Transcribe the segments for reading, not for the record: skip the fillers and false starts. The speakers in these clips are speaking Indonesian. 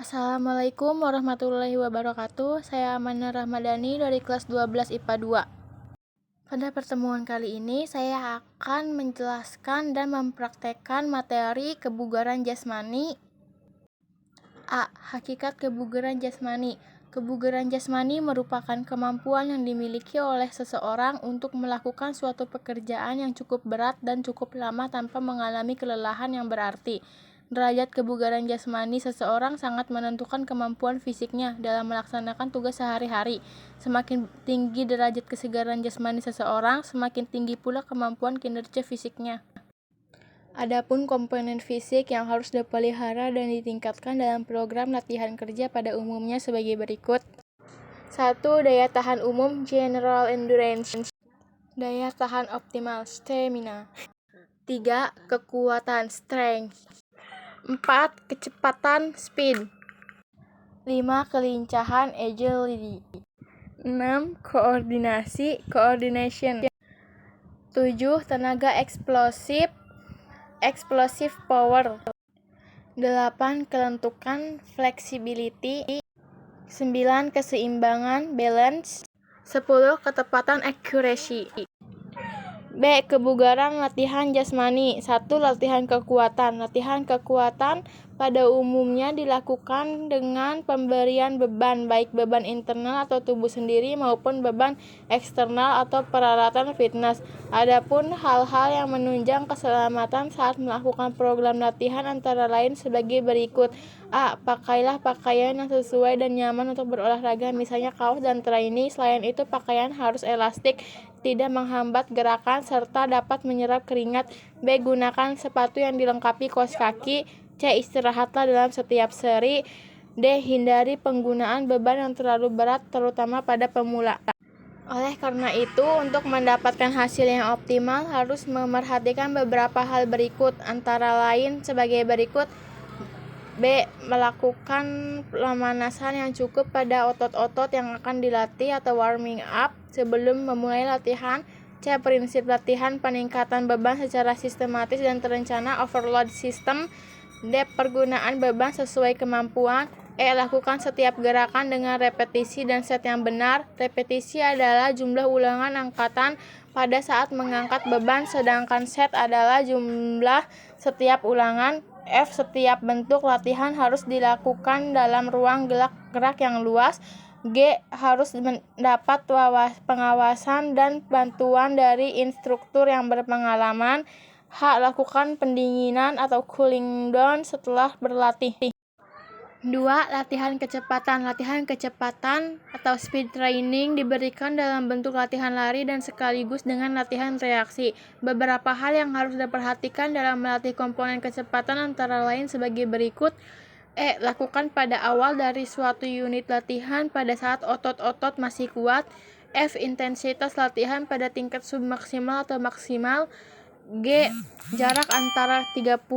Assalamualaikum warahmatullahi wabarakatuh. Saya Amanah Rahmadani dari kelas 12 IPA 2. Pada pertemuan kali ini, saya akan menjelaskan dan mempraktekkan materi kebugaran jasmani. A. Hakikat kebugaran jasmani. Kebugaran jasmani merupakan kemampuan yang dimiliki oleh seseorang untuk melakukan suatu pekerjaan yang cukup berat dan cukup lama tanpa mengalami kelelahan yang berarti. Derajat kebugaran jasmani seseorang sangat menentukan kemampuan fisiknya dalam melaksanakan tugas sehari-hari. Semakin tinggi derajat kesegaran jasmani seseorang, semakin tinggi pula kemampuan kinerja fisiknya. Adapun komponen fisik yang harus dipelihara dan ditingkatkan dalam program latihan kerja pada umumnya sebagai berikut. 1. Daya tahan umum general endurance. Daya tahan optimal stamina. 3. Kekuatan strength. 4. Kecepatan speed. 5. Kelincahan agility. 6. Koordinasi coordination. 7. Tenaga explosive power. 8. Kelentukan flexibility. 9. Keseimbangan balance. 10. Ketepatan accuracy. B. Kebugaran latihan jasmani. 1. Latihan kekuatan. Latihan kekuatan pada umumnya dilakukan dengan pemberian beban, baik beban internal atau tubuh sendiri maupun beban eksternal atau peralatan fitness. Adapun hal-hal yang menunjang keselamatan saat melakukan program latihan antara lain sebagai berikut. A. Pakailah pakaian yang sesuai dan nyaman untuk berolahraga, misalnya kaos dan training. Selain itu, pakaian harus elastik, tidak menghambat gerakan, serta dapat menyerap keringat. B. Gunakan sepatu yang dilengkapi kaos kaki. C. Istirahatlah dalam setiap seri. D. Hindari penggunaan beban yang terlalu berat, terutama pada pemula. Oleh karena itu, untuk mendapatkan hasil yang optimal harus memerhatikan beberapa hal berikut, antara lain sebagai berikut. B. Melakukan pemanasan yang cukup pada otot-otot yang akan dilatih atau warming up sebelum memulai latihan. C. Prinsip latihan peningkatan beban secara sistematis dan terencana, overload system. D. Pergunaan beban sesuai kemampuan. E. Lakukan setiap gerakan dengan repetisi dan set yang benar. Repetisi adalah jumlah ulangan angkatan pada saat mengangkat beban, sedangkan set adalah jumlah setiap ulangan. F. Setiap bentuk latihan harus dilakukan dalam ruang gerak yang luas. G. Harus mendapat pengawasan dan bantuan dari instruktur yang berpengalaman. H. Lakukan pendinginan atau cooling down setelah berlatih. 2. Latihan kecepatan. Latihan kecepatan atau speed training diberikan dalam bentuk latihan lari dan sekaligus dengan latihan reaksi. Beberapa hal yang harus diperhatikan dalam melatih komponen kecepatan antara lain sebagai berikut. E. Lakukan pada awal dari suatu unit latihan pada saat otot-otot masih kuat. F. Intensitas latihan pada tingkat submaksimal atau maksimal. G. Jarak antara 30-80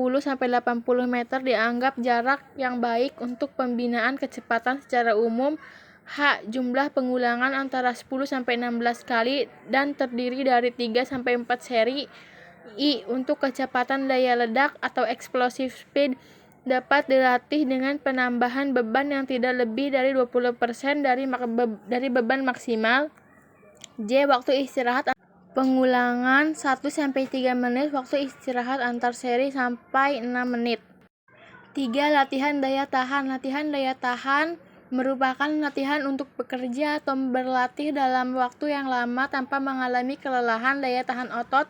meter dianggap jarak yang baik untuk pembinaan kecepatan secara umum. H. Jumlah pengulangan antara 10-16 kali dan terdiri dari 3-4 seri. I. Untuk kecepatan daya ledak atau explosive speed dapat dilatih dengan penambahan beban yang tidak lebih dari 20% dari beban maksimal. J. Waktu istirahat pengulangan 1-3 menit, waktu istirahat antar seri sampai 6 menit. 3. Latihan daya tahan. Latihan daya tahan merupakan latihan untuk bekerja atau berlatih dalam waktu yang lama tanpa mengalami kelelahan. Daya tahan otot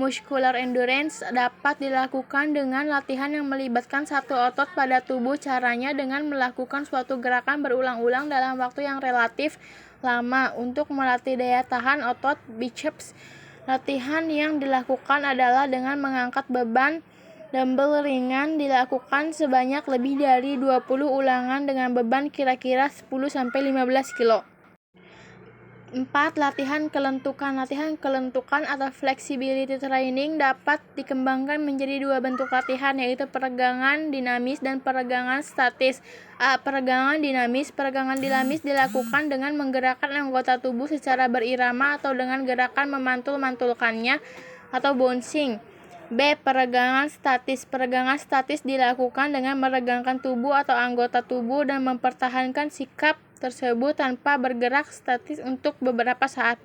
muscular endurance dapat dilakukan dengan latihan yang melibatkan satu otot pada tubuh. Caranya dengan melakukan suatu gerakan berulang-ulang dalam waktu yang relatif lama. Untuk melatih daya tahan otot biceps, latihan yang dilakukan adalah dengan mengangkat beban dumbbell ringan, dilakukan sebanyak lebih dari 20 ulangan dengan beban kira-kira 10-15 kilo. 4. Latihan kelentukan. Latihan kelentukan atau flexibility training dapat dikembangkan menjadi dua bentuk latihan, yaitu peregangan dinamis dan peregangan statis. A. Peregangan dinamis. Peregangan dinamis dilakukan dengan menggerakkan anggota tubuh secara berirama atau dengan gerakan memantul-mantulkannya atau bouncing. B. Peregangan statis. Peregangan statis dilakukan dengan meregangkan tubuh atau anggota tubuh dan mempertahankan sikap tersebut tanpa bergerak statis untuk beberapa saat.